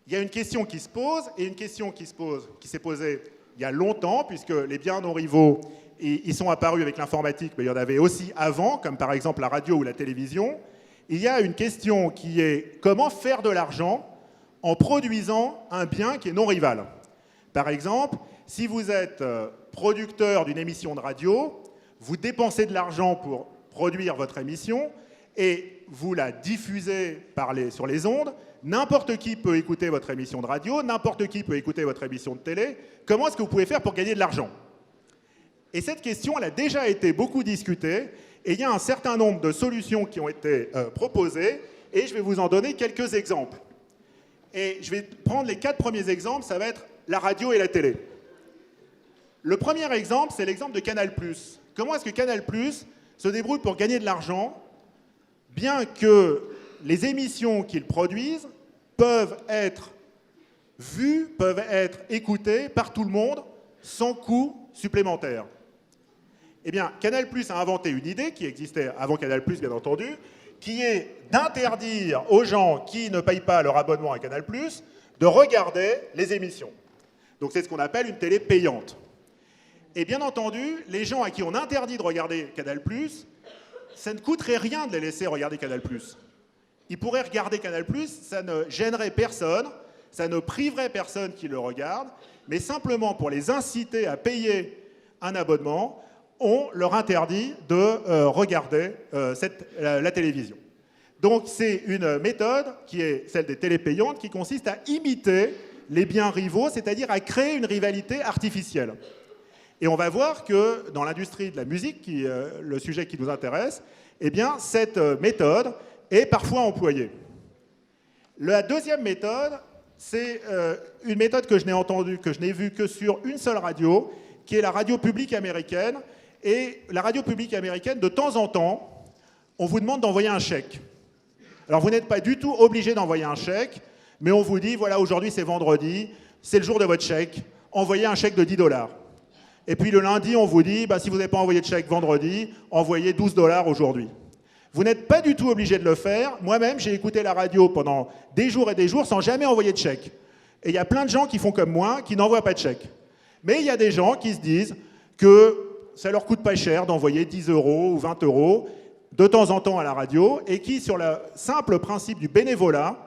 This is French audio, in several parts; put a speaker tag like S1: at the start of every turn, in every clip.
S1: il y a une question qui se pose, et une question qui s'est posée il y a longtemps, puisque les biens non rivaux, ils sont apparus avec l'informatique, mais il y en avait aussi avant, comme par exemple la radio ou la télévision. Il y a une question qui est comment faire de l'argent en produisant un bien qui est non rival. Par exemple, si vous êtes producteur d'une émission de radio, vous dépensez de l'argent pour produire votre émission et vous la diffusez sur les ondes. N'importe qui peut écouter votre émission de radio, n'importe qui peut écouter votre émission de télé. Comment est-ce que vous pouvez faire pour gagner de l'argent? Et cette question, elle a déjà été beaucoup discutée, et il y a un certain nombre de solutions qui ont été proposées, et je vais vous en donner quelques exemples. Et je vais prendre les 4 premiers exemples, ça va être la radio et la télé. Le premier exemple, c'est l'exemple de Canal+. Comment est-ce que Canal+ se débrouille pour gagner de l'argent, bien que les émissions qu'ils produisent peuvent être vues, peuvent être écoutées par tout le monde sans coût supplémentaire? Eh bien, Canal+ a inventé une idée qui existait avant Canal+, bien entendu, qui est d'interdire aux gens qui ne payent pas leur abonnement à Canal+, de regarder les émissions. Donc c'est ce qu'on appelle une télé payante. Et bien entendu, les gens à qui on interdit de regarder Canal+, ça ne coûterait rien de les laisser regarder Canal+. Ils pourraient regarder Canal+, ça ne gênerait personne, ça ne priverait personne qui le regarde, mais simplement pour les inciter à payer un abonnement, on leur interdit de regarder la télévision. Donc c'est une méthode qui est celle des télés payantes qui consiste à imiter les biens rivaux, c'est-à-dire à créer une rivalité artificielle. Et on va voir que dans l'industrie de la musique, le sujet qui nous intéresse, eh bien, cette méthode est parfois employée. La deuxième méthode, c'est une méthode que je n'ai vue que sur une seule radio, qui est la radio publique américaine. Et la radio publique américaine, de temps en temps, on vous demande d'envoyer un chèque. Alors vous n'êtes pas du tout obligé d'envoyer un chèque, mais on vous dit, voilà, aujourd'hui c'est vendredi, c'est le jour de votre chèque, envoyez un chèque de 10 $. Et puis le lundi, on vous dit, si vous n'avez pas envoyé de chèque vendredi, envoyez 12 $ aujourd'hui. Vous n'êtes pas du tout obligé de le faire. Moi-même, j'ai écouté la radio pendant des jours et des jours sans jamais envoyer de chèque. Et il y a plein de gens qui font comme moi, qui n'envoient pas de chèque. Mais il y a des gens qui se disent que ça leur coûte pas cher d'envoyer 10 € ou 20 € de temps en temps à la radio et qui, sur le simple principe du bénévolat,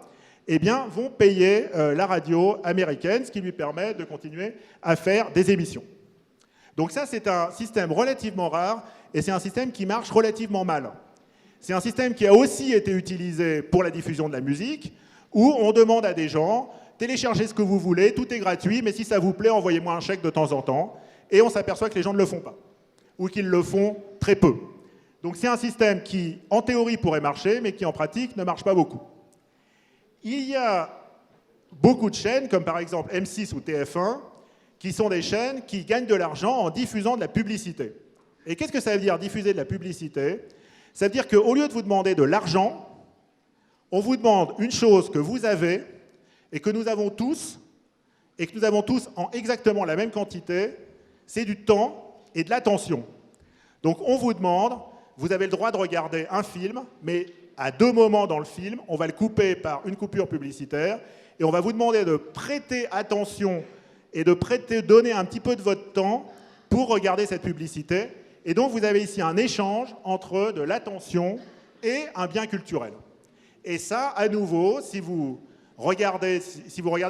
S1: eh bien, vont payer la radio américaine, ce qui lui permet de continuer à faire des émissions. Donc ça, c'est un système relativement rare et c'est un système qui marche relativement mal. C'est un système qui a aussi été utilisé pour la diffusion de la musique, où on demande à des gens, téléchargez ce que vous voulez, tout est gratuit, mais si ça vous plaît, envoyez-moi un chèque de temps en temps, et on s'aperçoit que les gens ne le font pas, ou qu'ils le font très peu. Donc c'est un système qui, en théorie, pourrait marcher, mais qui, en pratique, ne marche pas beaucoup. Il y a beaucoup de chaînes, comme par exemple M6 ou TF1, qui sont des chaînes qui gagnent de l'argent en diffusant de la publicité. Et qu'est-ce que ça veut dire, diffuser de la publicité? Ça veut dire qu'au lieu de vous demander de l'argent, on vous demande une chose que vous avez et que nous avons tous en exactement la même quantité, c'est du temps et de l'attention. Donc on vous demande, vous avez le droit de regarder un film, mais à 2 moments dans le film, on va le couper par une coupure publicitaire et on va vous demander de prêter attention et de donner un petit peu de votre temps pour regarder cette publicité. Et donc vous avez ici un échange entre de l'attention et un bien culturel. Et ça, à nouveau, si vous regardez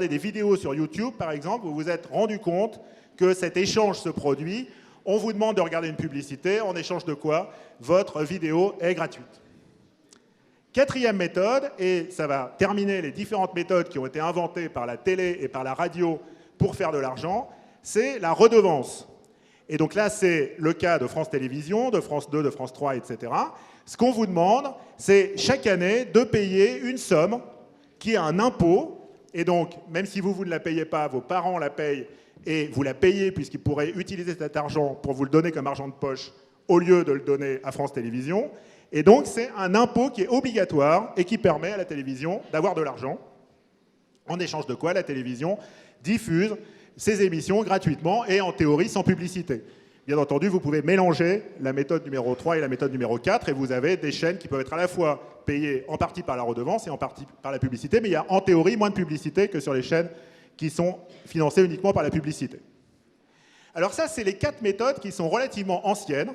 S1: des vidéos sur YouTube, par exemple, vous vous êtes rendu compte que cet échange se produit. On vous demande de regarder une publicité, en échange de quoi votre vidéo est gratuite. Quatrième méthode, et ça va terminer les différentes méthodes qui ont été inventées par la télé et par la radio pour faire de l'argent, c'est la redevance. Et donc là, c'est le cas de France Télévisions, de France 2, de France 3, etc. Ce qu'on vous demande, c'est chaque année de payer une somme qui est un impôt. Et donc, même si vous ne la payez pas, vos parents la payent et vous la payez puisqu'ils pourraient utiliser cet argent pour vous le donner comme argent de poche au lieu de le donner à France Télévisions. Et donc, c'est un impôt qui est obligatoire et qui permet à la télévision d'avoir de l'argent, en échange de quoi la télévision diffuse ses émissions gratuitement et en théorie sans publicité. bien entendu, vous pouvez mélanger la méthode numéro 3 et la méthode numéro 4, et vous avez des chaînes qui peuvent être à la fois payées en partie par la redevance et en partie par la publicité, mais il y a en théorie moins de publicité que sur les chaînes qui sont financées uniquement par la publicité. Alors ça, c'est les 4 méthodes qui sont relativement anciennes,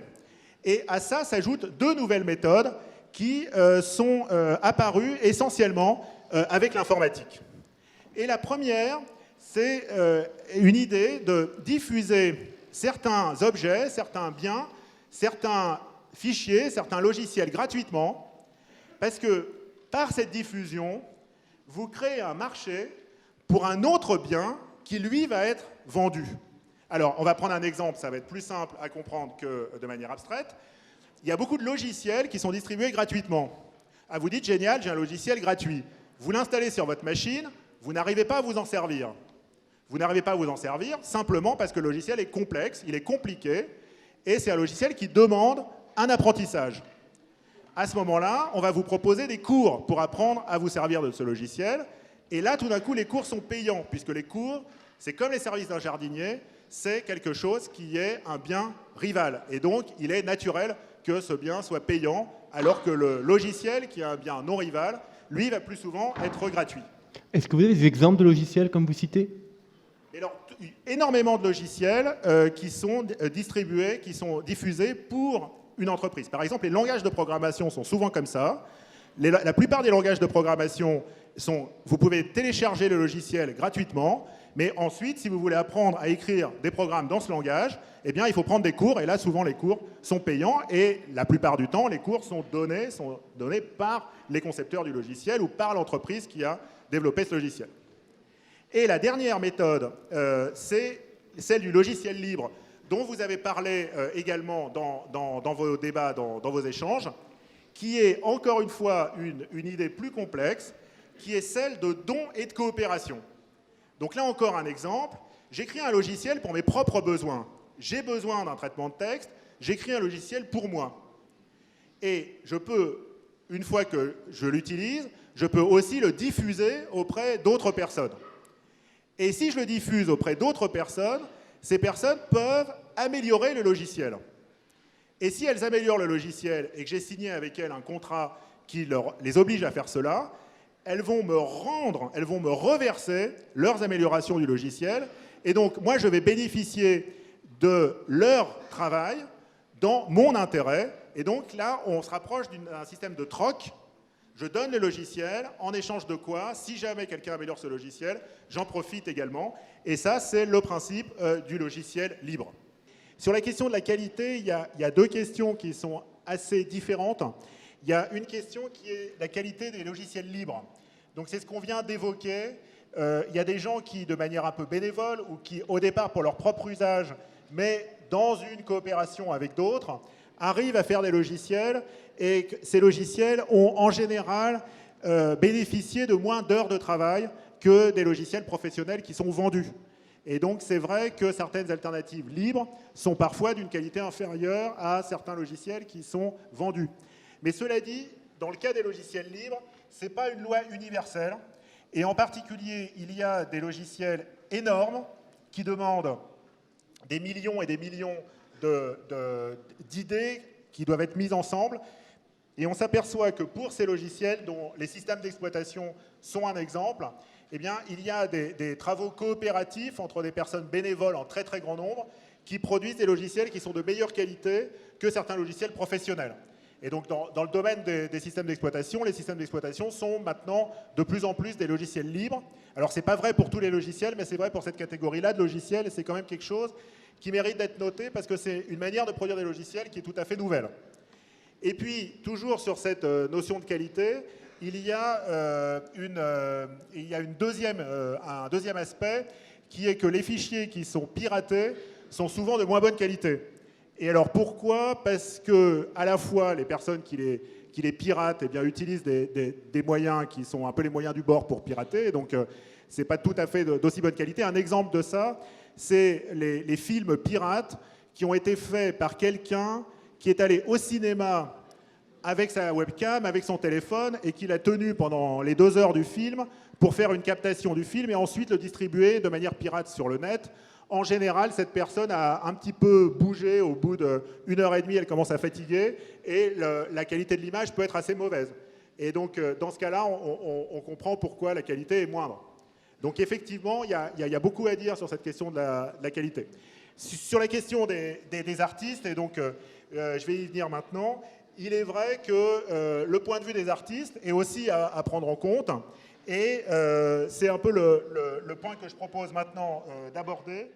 S1: et à ça s'ajoutent 2 nouvelles méthodes qui sont apparues essentiellement avec l'informatique. Et la première, c'est une idée de diffuser certains objets, certains biens, certains fichiers, certains logiciels gratuitement, parce que par cette diffusion, vous créez un marché pour un autre bien qui, lui, va être vendu. Alors, on va prendre un exemple, ça va être plus simple à comprendre que de manière abstraite. Il y a beaucoup de logiciels qui sont distribués gratuitement. Ah, vous dites, génial, j'ai un logiciel gratuit. Vous l'installez sur votre machine, vous n'arrivez pas à vous en servir. Vous n'arrivez pas à vous en servir simplement parce que le logiciel est complexe, il est compliqué, et c'est un logiciel qui demande un apprentissage. À ce moment-là, on va vous proposer des cours pour apprendre à vous servir de ce logiciel. Et là, tout d'un coup, les cours sont payants, puisque les cours, c'est comme les services d'un jardinier, c'est quelque chose qui est un bien rival. Et donc, il est naturel que ce bien soit payant, alors que le logiciel, qui est un bien non rival, lui, va plus souvent être gratuit.
S2: Est-ce que vous avez des exemples de logiciels comme vous citez ?
S1: Et alors, énormément de logiciels qui sont distribués, qui sont diffusés pour une entreprise. Par exemple, les langages de programmation sont souvent comme ça. La plupart des langages de programmation sont... Vous pouvez télécharger le logiciel gratuitement, mais ensuite, si vous voulez apprendre à écrire des programmes dans ce langage, eh bien, il faut prendre des cours, et là, souvent, les cours sont payants, et la plupart du temps, les cours sont donnés par les concepteurs du logiciel ou par l'entreprise qui a développé ce logiciel. Et la dernière méthode, c'est celle du logiciel libre, dont vous avez parlé également dans vos débats, dans vos échanges, qui est encore une fois une idée plus complexe, qui est celle de dons et de coopération. Donc là encore un exemple, j'écris un logiciel pour mes propres besoins. J'ai besoin d'un traitement de texte, j'écris un logiciel pour moi. Et je peux, une fois que je l'utilise, je peux aussi le diffuser auprès d'autres personnes. Et si je le diffuse auprès d'autres personnes, ces personnes peuvent améliorer le logiciel. Et si elles améliorent le logiciel et que j'ai signé avec elles un contrat qui les oblige à faire cela, elles vont me reverser leurs améliorations du logiciel. Et donc, moi, je vais bénéficier de leur travail dans mon intérêt. Et donc, là, on se rapproche d'un système de troc. Je donne le logiciel, en échange de quoi, si jamais quelqu'un améliore ce logiciel, j'en profite également. Et ça, c'est le principe du logiciel libre. Sur la question de la qualité, il y a 2 questions qui sont assez différentes. Il y a une question qui est la qualité des logiciels libres. Donc c'est ce qu'on vient d'évoquer. Il y a des gens qui, de manière un peu bénévole, ou qui, au départ, pour leur propre usage, mais dans une coopération avec d'autres, arrivent à faire des logiciels, et ces logiciels ont en général bénéficié de moins d'heures de travail que des logiciels professionnels qui sont vendus. Et donc c'est vrai que certaines alternatives libres sont parfois d'une qualité inférieure à certains logiciels qui sont vendus. Mais cela dit, dans le cas des logiciels libres, ce n'est pas une loi universelle. Et en particulier, il y a des logiciels énormes qui demandent des millions et des millions d'idées qui doivent être mises ensemble. Et on s'aperçoit que pour ces logiciels, dont les systèmes d'exploitation sont un exemple, eh bien, il y a des travaux coopératifs entre des personnes bénévoles en très très grand nombre qui produisent des logiciels qui sont de meilleure qualité que certains logiciels professionnels. Et donc dans le domaine des systèmes d'exploitation, les systèmes d'exploitation sont maintenant de plus en plus des logiciels libres. Alors c'est pas vrai pour tous les logiciels, mais c'est vrai pour cette catégorie-là de logiciels, et c'est quand même quelque chose qui mérite d'être noté parce que c'est une manière de produire des logiciels qui est tout à fait nouvelle. Et puis, toujours sur cette notion de qualité, il y a un deuxième aspect qui est que les fichiers qui sont piratés sont souvent de moins bonne qualité. Et alors pourquoi ? Parce que à la fois les personnes qui les piratent, eh bien, utilisent des moyens qui sont un peu les moyens du bord pour pirater, et donc c'est pas tout à fait d'aussi bonne qualité. Un exemple de ça, c'est les films pirates qui ont été faits par quelqu'un qui est allé au cinéma avec sa webcam, avec son téléphone, et qui l'a tenu pendant les 2 heures du film pour faire une captation du film et ensuite le distribuer de manière pirate sur le net en général, cette personne a un petit peu bougé au bout d'une heure et demie, elle commence à fatiguer, et la qualité de l'image peut être assez mauvaise. Et donc, dans ce cas-là, on comprend pourquoi la qualité est moindre. Donc, effectivement, il y a beaucoup à dire sur cette question de la qualité. Sur la question des artistes, et donc, je vais y venir maintenant, il est vrai que le point de vue des artistes est aussi à prendre en compte. Et c'est un peu le point que je propose maintenant d'aborder.